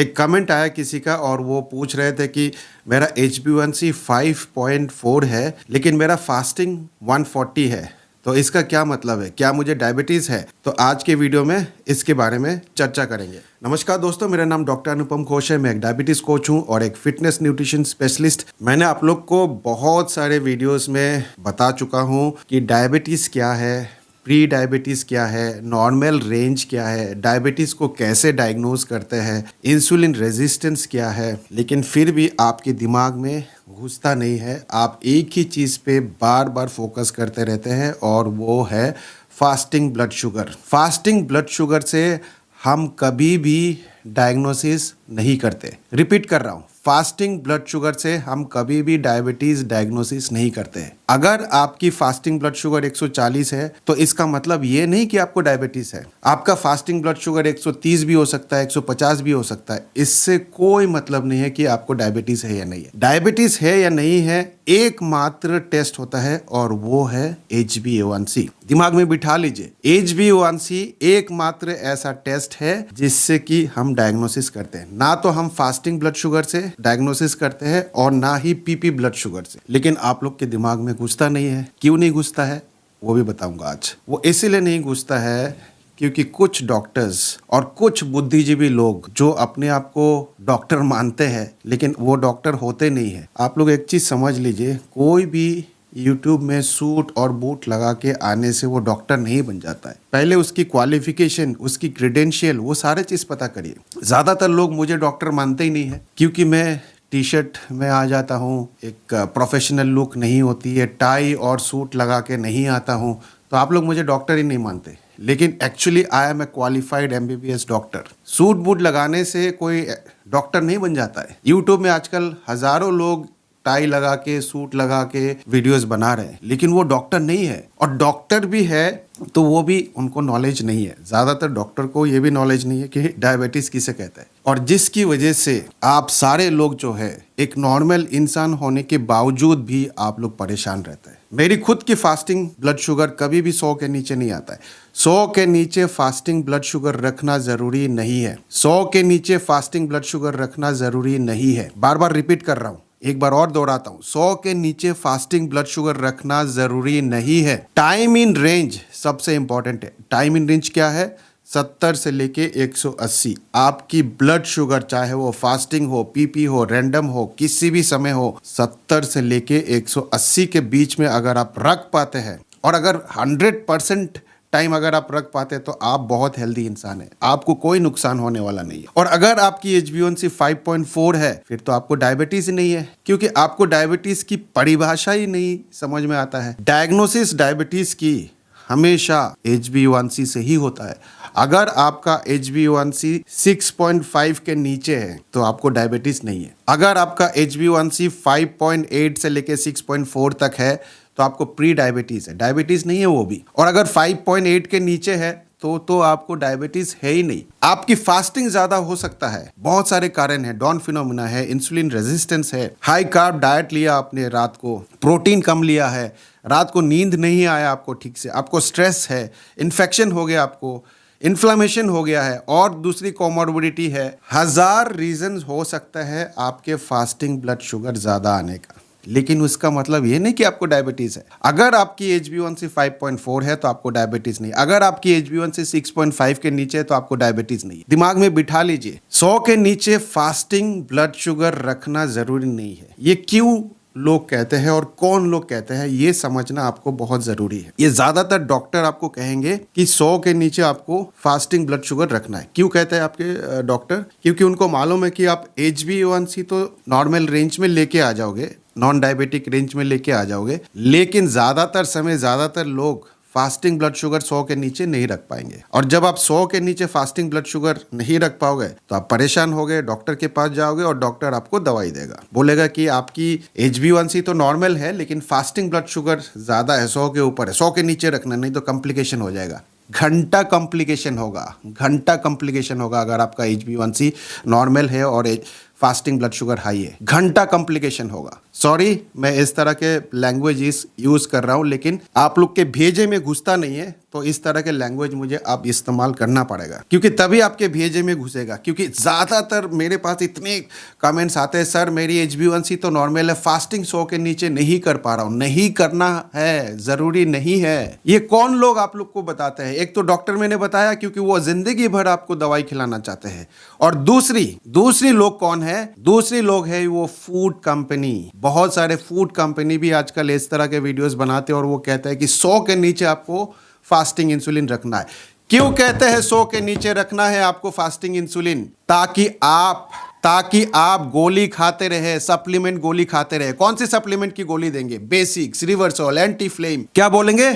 एक कमेंट आया किसी का और वो पूछ रहे थे कि मेरा HbA1c 5.4 है लेकिन मेरा फास्टिंग 140 है, तो इसका क्या मतलब है, क्या मुझे डायबिटीज़ है? तो आज के वीडियो में इसके बारे में चर्चा करेंगे। नमस्कार दोस्तों, मेरा नाम डॉक्टर अनुपम घोष है। मैं एक डायबिटीज़ कोच हूँ और एक फिटनेस न्यूट्रिशन स्पेशलिस्ट। मैंने आप लोग को बहुत सारे वीडियोस में बता चुका हूँ कि डायबिटीज़ क्या है, प्री डायबिटीज़ क्या है, नॉर्मल रेंज क्या है, डायबिटीज़ को कैसे डायग्नोज करते हैं, इंसुलिन रेजिस्टेंस क्या है, लेकिन फिर भी आपके दिमाग में घुसता नहीं है। आप एक ही चीज़ पे बार बार फोकस करते रहते हैं और वो है fasting blood sugar. Fasting blood sugar से हम कभी भी डायग्नोसिस नहीं करते। रिपीट कर रहा हूँ, फास्टिंग ब्लड शुगर से हम कभी भी डायबिटीज़ डायग्नोसिस नहीं करते हैं। अगर आपकी फास्टिंग ब्लड शुगर 140 है तो इसका मतलब ये नहीं कि आपको डायबिटीज़ है। आपका फास्टिंग ब्लड शुगर 130 भी हो सकता है, 150 भी हो सकता है। इससे कोई मतलब नहीं है कि आपको डायबिटीज़ है या नहीं है। डायबिटीज़ है या नहीं है एकमात्र टेस्ट होता है और वो है HbA1c। दिमाग में बिठा लीजिए, HbA1c एकमात्र ऐसा टेस्ट है जिससे कि हम डायग्नोसिस करते हैं। ना तो हम फास्टिंग ब्लड शुगर से डायग्नोसिस करते हैं और ना ही PP ब्लड शुगर से। लेकिन आप लोग के दिमाग में घुसता नहीं है। क्यों नहीं घुसता है वो भी बताऊंगा आज। वो इसीलिए नहीं घुसता है क्योंकि कुछ डॉक्टर्स और कुछ बुद्धिजीवी लोग जो अपने आप को डॉक्टर मानते हैं लेकिन वो डॉक्टर होते नहीं है। आप लोग एक चीज समझ लीजिए, कोई भी YouTube में सूट और बूट लगा के आने से वो डॉक्टर नहीं बन जाता है। पहले उसकी क्वालिफिकेशन, उसकी क्रेडेंशियल, वो सारे चीज पता करिए। ज्यादातर लोग मुझे डॉक्टर मानते ही नहीं है क्योंकि मैं टी शर्ट में आ जाता हूँ, एक प्रोफेशनल लुक नहीं होती है, टाई और सूट लगा के नहीं आता हूँ, तो आप लोग मुझे डॉक्टर ही नहीं मानते। लेकिन actually I am a qualified MBBS doctor. Suit boot लगाने से कोई डॉक्टर नहीं बन जाता है। यूट्यूब में आजकल हजारों लोग टाई लगा के, सूट लगा के वीडियोस बना रहे हैं, लेकिन वो डॉक्टर नहीं है। और डॉक्टर भी है तो वो भी उनको नॉलेज नहीं है। ज़्यादातर डॉक्टर को ये भी नॉलेज नहीं है कि डायबिटीज़ किसे कहता है, और जिसकी वजह से आप सारे लोग जो है एक नॉर्मल इंसान होने के बावजूद भी आप लोग परेशान रहते हैं। मेरी खुद की फास्टिंग ब्लड शुगर कभी भी 100 के नीचे नहीं आता है। 100 के नीचे फास्टिंग ब्लड शुगर रखना ज़रूरी नहीं है। 100 के नीचे फास्टिंग ब्लड शुगर रखना ज़रूरी नहीं है। बार बार रिपीट कर रहा हूँ, एक बार और दोहराता हूँ, 100 के नीचे फास्टिंग ब्लड शुगर रखना जरूरी नहीं है। टाइम इन रेंज सबसे इंपॉर्टेंट है। टाइम इन रेंज क्या है? 70 से लेके 180। आपकी ब्लड शुगर चाहे वो फास्टिंग हो, PP हो, रैंडम हो, किसी भी समय हो, 70 से लेके 180 के बीच में अगर आप रख पाते हैं और अगर 100% टाइम अगर आप रख पाते हैं तो आप बहुत हेल्दी इंसान है। आपको कोई नुकसान होने वाला नहीं है। और अगर आपकी HbA1c 5.4 है फिर तो आपको डायबिटीज ही नहीं है, क्योंकि आपको डायबिटीज की परिभाषा ही नहीं समझ में आता है। डायग्नोसिस डायबिटीज की हमेशा HbA1c से ही होता है। अगर आपका HbA1c 6.5 के नीचे है तो आपको डायबिटीज नहीं है। अगर आपका HbA1c 5.8 से लेके 6.4 तक है तो आपको प्री डायबिटीज है, डायबिटीज नहीं है वो भी। और अगर 5.8 के नीचे है तो आपको डायबिटीज है ही नहीं। आपकी फास्टिंग ज्यादा हो सकता है, बहुत सारे कारण है। डॉन फिनोमिना है, इंसुलिन रेजिस्टेंस है, हाई कार्ब डाइट लिया आपने, रात को प्रोटीन कम लिया है, रात को नींद नहीं आया आपको ठीक से, आपको स्ट्रेस है, इन्फेक्शन हो गया, आपको इन्फ्लामेशन हो गया है, और दूसरी कोमोर्बिडिटी है। 1000 रीजन हो सकता है आपके फास्टिंग ब्लड शुगर ज्यादा आने का, लेकिन उसका मतलब ये नहीं कि आपको डायबिटीज है। अगर आपकी HbA1c 5.4 है तो आपको डायबिटीज नहीं। अगर आपकी HbA1c 6.5 के नीचे है तो आपको डायबिटीज नहीं। दिमाग में बिठा लीजिए, 100 के नीचे फास्टिंग ब्लड शुगर रखना जरूरी नहीं है। ये क्यों लोग कहते हैं और कौन लोग कहते हैं ये समझना आपको बहुत जरूरी है। ये ज्यादातर डॉक्टर आपको कहेंगे कि 100 के नीचे आपको फास्टिंग ब्लड शुगर रखना है। क्यों कहते हैं आपके डॉक्टर? क्योंकि उनको मालूम है कि आप HbA1c तो नॉर्मल रेंज में लेके आ जाओगे, नॉन डायबिटिक रेंज में लेके आ जाओगे, लेकिन ज्यादातर समय ज्यादातर लोग फास्टिंग ब्लड शुगर 100 के नीचे नहीं रख पाएंगे। और जब आप 100 के नीचे फास्टिंग ब्लड शुगर नहीं रख पाओगे तो आप परेशान हो गए, डॉक्टर के पास जाओगे और डॉक्टर आपको दवाई देगा, बोलेगा कि आपकी HbA1c तो नॉर्मल है लेकिन फास्टिंग ब्लड शुगर ज्यादा है, 100 के ऊपर है, 100 के नीचे रखना, नहीं तो कॉम्प्लिकेशन हो जाएगा। घंटा कॉम्प्लिकेशन होगा, घंटा कॉम्प्लिकेशन होगा अगर आपका HbA1c नॉर्मल है और फास्टिंग ब्लड शुगर हाई है, घंटा कॉम्प्लिकेशन होगा। सॉरी मैं इस तरह के लैंग्वेज यूज कर रहा हूं, लेकिन आप लोग के भेजे में घुसता नहीं है, तो इस तरह के लैंग्वेज मुझे अब इस्तेमाल करना पड़ेगा, क्योंकि तभी आपके भेजे में घुसेगा। क्योंकि ज्यादातर मेरे पास इतने कमेंट्स आते हैं, सर मेरी HbA1c तो नॉर्मल है, फास्टिंग 100 के नीचे नहीं कर पा रहा हूं। नहीं करना है, जरूरी नहीं है। ये कौन लोग आप लोग को बताते हैं? एक तो डॉक्टर मैंने बताया, क्योंकि वो जिंदगी भर आपको दवाई खिलाना चाहते हैं, और दूसरी लोग कौन है? दूसरी लोग है वो फूड कंपनी। बहुत सारे फूड कंपनी भी आजकल इस तरह के वीडियोस बनाते हैं, और वो कहते हैं कि 100 के नीचे आपको फास्टिंग इंसुलिन रखना है। क्यों कहते हैं 100 के नीचे रखना है आपको फास्टिंग इंसुलिन? ताकि आप गोली खाते रहे, सप्लीमेंट गोली खाते रहे। कौन सी सप्लीमेंट की गोली देंगे? बेसिक्स, रिवर्सोल, एंटी फ्लेम। क्या बोलेंगे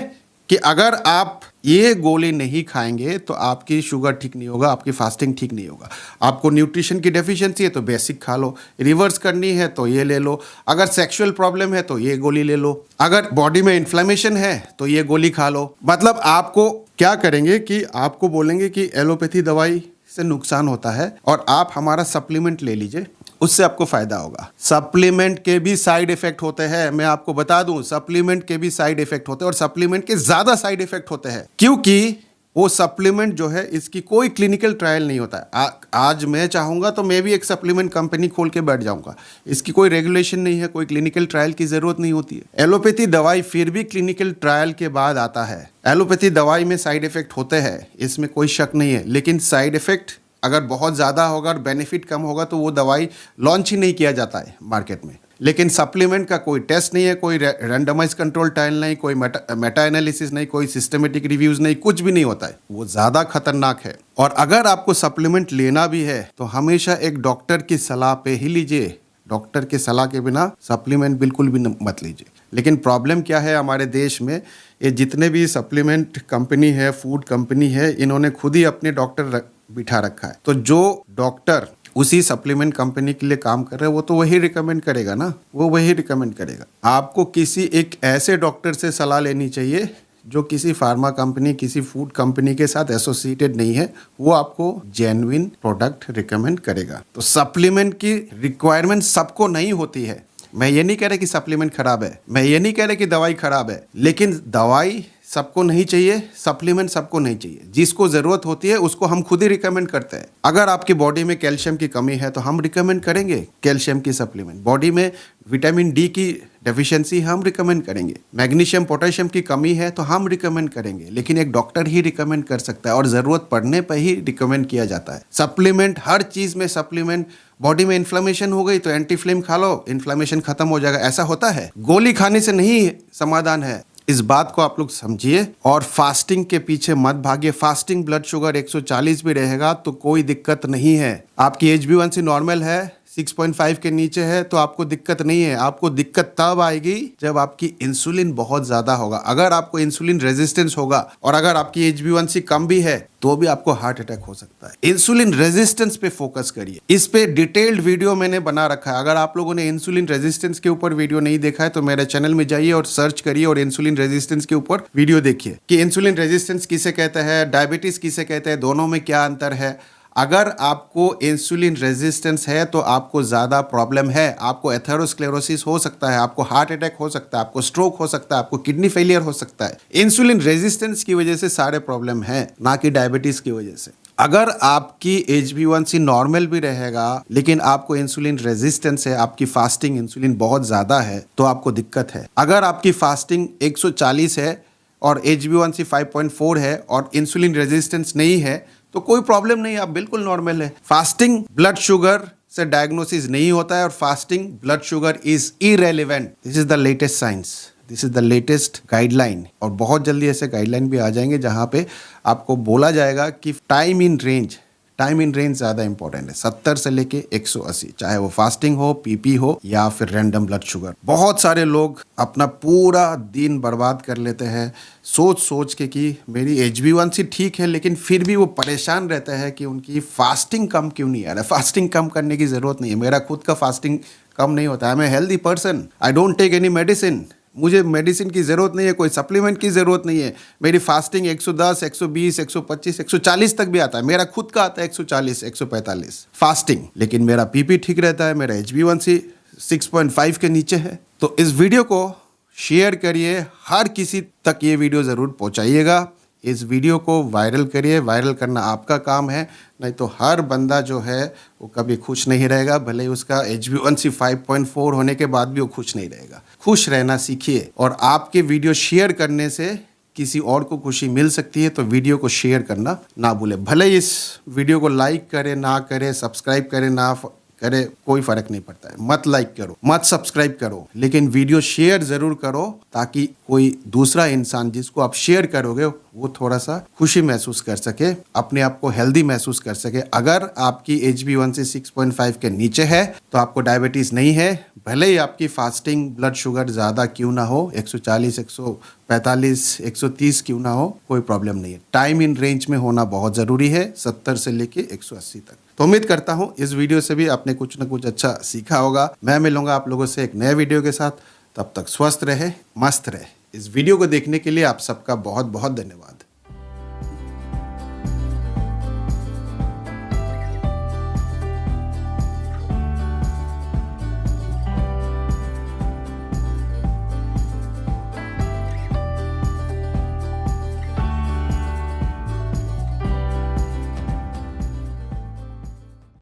कि अगर आप ये गोली नहीं खाएंगे तो आपकी शुगर ठीक नहीं होगा, आपकी फास्टिंग ठीक नहीं होगा। आपको न्यूट्रिशन की डेफिशिएंसी है तो बेसिक खा लो, रिवर्स करनी है तो ये ले लो, अगर सेक्सुअल प्रॉब्लम है तो ये गोली ले लो, अगर बॉडी में इन्फ्लेमेशन है तो ये गोली खा लो। मतलब आपको क्या करेंगे कि आपको बोलेंगे कि एलोपैथी दवाई से नुकसान होता है और आप हमारा सप्लीमेंट ले लीजिए, उससे आपको फायदा होगा। सप्लीमेंट के भी साइड इफेक्ट होते हैं, मैं आपको बता दूं, सप्लीमेंट के भी साइड इफेक्ट होते हैं, और सप्लीमेंट के ज्यादा साइड इफेक्ट होते हैं, क्योंकि वो सप्लीमेंट जो है इसकी कोई क्लिनिकल ट्रायल नहीं होता है। आज मैं चाहूंगा तो मैं भी एक सप्लीमेंट कंपनी खोल के बैठ जाऊंगा, इसकी कोई रेगुलेशन नहीं है, कोई क्लिनिकल ट्रायल की जरूरत नहीं होती है। एलोपैथी दवाई फिर भी क्लिनिकल ट्रायल के बाद आता है। एलोपैथी दवाई में साइड इफेक्ट होते हैं, इसमें कोई शक नहीं है, लेकिन साइड इफेक्ट अगर बहुत ज़्यादा होगा और बेनिफिट कम होगा तो वो दवाई लॉन्च ही नहीं किया जाता है मार्केट में। लेकिन सप्लीमेंट का कोई टेस्ट नहीं है, कोई रैंडमाइज कंट्रोल ट्रायल नहीं, कोई मेटा एनालिसिस नहीं, कोई सिस्टमेटिक रिव्यूज नहीं, कुछ भी नहीं होता है। वो ज़्यादा खतरनाक है। और अगर आपको सप्लीमेंट लेना भी है तो हमेशा एक डॉक्टर की सलाह पे ही लीजिए। डॉक्टर की सलाह के बिना सप्लीमेंट बिल्कुल भी मत लीजिए। लेकिन प्रॉब्लम क्या है हमारे देश में, ये जितने भी सप्लीमेंट कंपनी है, फूड कंपनी है, इन्होंने खुद ही अपने डॉक्टर बिठा रखा है। तो जो डॉक्टर उसी सप्लीमेंट कंपनी के लिए काम कर रहे हैं वो तो वही रिकमेंड करेगा ना, वो वही रिकमेंड करेगा। आपको किसी एक ऐसे डॉक्टर से सलाह लेनी चाहिए जो किसी फार्मा कंपनी, किसी फूड कंपनी के साथ एसोसिएटेड नहीं है, वो आपको जेन्युइन प्रोडक्ट रिकमेंड करेगा। तो सप्लीमेंट की रिक्वायरमेंट सबको नहीं होती है। मैं ये नहीं कह रहा कि सप्लीमेंट खराब है, मैं ये नहीं कह रहा कि दवाई खराब है, लेकिन दवाई सबको नहीं चाहिए, सप्लीमेंट सबको नहीं चाहिए। जिसको जरूरत होती है उसको हम खुद ही रिकमेंड करते हैं। अगर आपकी बॉडी में कैल्शियम की कमी है तो हम रिकमेंड करेंगे कैल्शियम की सप्लीमेंट। बॉडी में विटामिन डी की डेफिशिएंसी हम रिकमेंड करेंगे। मैग्नीशियम पोटेशियम की कमी है तो हम रिकमेंड करेंगे, लेकिन एक डॉक्टर ही रिकमेंड कर सकता है और जरूरत पड़ने पर ही रिकमेंड किया जाता है। सप्लीमेंट, हर चीज में सप्लीमेंट। बॉडी में इन्फ्लेमेशन हो गई तो एंटी फ्लेम खा लो, इन्फ्लेमेशन खत्म हो जाएगा, ऐसा होता है। गोली खाने से नहीं समाधान है। इस बात को आप लोग समझिए और फास्टिंग के पीछे मत भागिए। फास्टिंग ब्लड शुगर 140 भी रहेगा तो कोई दिक्कत नहीं है। आपकी HbA1c नॉर्मल है, 6.5 के नीचे है तो आपको दिक्कत नहीं है। आपको दिक्कत तब आएगी जब आपकी इंसुलिन बहुत ज्यादा होगा। अगर आपको इंसुलिन रेजिस्टेंस होगा और अगर आपकी HbA1c कम भी है तो भी आपको हार्ट अटैक हो सकता है। इंसुलिन रेजिस्टेंस पे फोकस करिए। इस पे डिटेल्ड वीडियो मैंने बना रखा है। अगर आप लोगों ने इंसुलिन रेजिस्टेंस के ऊपर वीडियो नहीं देखा है तो मेरे चैनल में जाइए और सर्च करिए और इंसुलिन रेजिस्टेंस के ऊपर वीडियो देखिए कि इंसुलिन रेजिस्टेंस किसे कहते हैं, डायबिटीज किसे कहते हैं, दोनों में क्या अंतर है। अगर आपको इंसुलिन रेजिस्टेंस है तो आपको ज़्यादा प्रॉब्लम है। आपको एथेरोस्क्लेरोसिस हो सकता है, आपको हार्ट अटैक हो सकता है, आपको स्ट्रोक हो सकता है, आपको किडनी फेलियर हो सकता है। इंसुलिन रेजिस्टेंस की वजह से सारे प्रॉब्लम है, ना कि डायबिटीज़ की वजह से। अगर आपकी HbA1c नॉर्मल भी रहेगा लेकिन आपको इंसुलिन रेजिस्टेंस है, आपकी फास्टिंग इंसुलिन बहुत ज़्यादा है तो आपको दिक्कत है। अगर आपकी फास्टिंग 140 है और HbA1c 5.4 है और इंसुलिन रेजिस्टेंस नहीं है तो कोई प्रॉब्लम नहीं, आप बिल्कुल नॉर्मल है। फास्टिंग ब्लड शुगर से डायग्नोसिस नहीं होता है और fasting blood sugar is irrelevant. This is the latest science, this is the latest guideline. और बहुत जल्दी ऐसे गाइडलाइन भी आ जाएंगे जहां पे आपको बोला जाएगा कि टाइम इन रेंज ज़्यादा इंपॉर्टेंट है। 70 से लेके 180, चाहे वो फास्टिंग हो, PP हो या फिर रैंडम ब्लड शुगर। बहुत सारे लोग अपना पूरा दिन बर्बाद कर लेते हैं सोच के कि मेरी HbA1c ठीक है, लेकिन फिर भी वो परेशान रहते हैं कि उनकी फास्टिंग कम क्यों नहीं आ रहा है। फास्टिंग कम करने की ज़रूरत नहीं है। मेरा खुद का फास्टिंग कम नहीं होता है। I am a healthy person, I don't take any medicine. मुझे मेडिसिन की ज़रूरत नहीं है, कोई सप्लीमेंट की ज़रूरत नहीं है। मेरी फास्टिंग 110, 120, 125, 140 तक भी आता है। मेरा खुद का आता है 140, 145 फास्टिंग, लेकिन मेरा पीपी ठीक रहता है। मेरा HbA1c 6.5 के नीचे है। तो इस वीडियो को शेयर करिए, हर किसी तक ये वीडियो ज़रूर पहुंचाइएगा। इस वीडियो को वायरल करिए, वायरल करना आपका काम है, नहीं तो हर बंदा जो है वो कभी खुश नहीं रहेगा। भले ही उसका HbA1c 5.4 होने के बाद भी वो खुश नहीं रहेगा। खुश रहना सीखिए, और आपके वीडियो शेयर करने से किसी और को खुशी मिल सकती है, तो वीडियो को शेयर करना ना भूलें। भले ही इस वीडियो को लाइक करें ना करें, सब्सक्राइब करें ना करे, कोई फर्क नहीं पड़ता है। मत लाइक करो, मत सब्सक्राइब करो, लेकिन वीडियो शेयर जरूर करो, ताकि कोई दूसरा इंसान जिसको आप शेयर करोगे वो थोड़ा सा खुशी महसूस कर सके, अपने आप को हेल्दी महसूस कर सके। अगर आपकी HbA1c 6.5 के नीचे है तो आपको डायबिटीज नहीं है। भले ही आपकी फास्टिंग ब्लड शुगर ज़्यादा क्यों ना हो, 140, 145, 130 क्यों ना हो, कोई प्रॉब्लम नहीं है। टाइम इन रेंज में होना बहुत ज़रूरी है, 70 से लेके 180 तक। तो उम्मीद करता हूँ इस वीडियो से भी आपने कुछ ना कुछ अच्छा सीखा होगा। मैं मिलूंगा आप लोगों से एक नए वीडियो के साथ। तब तक स्वस्थ रहे, मस्त रहे। इस वीडियो को देखने के लिए आप सबका बहुत बहुत धन्यवाद।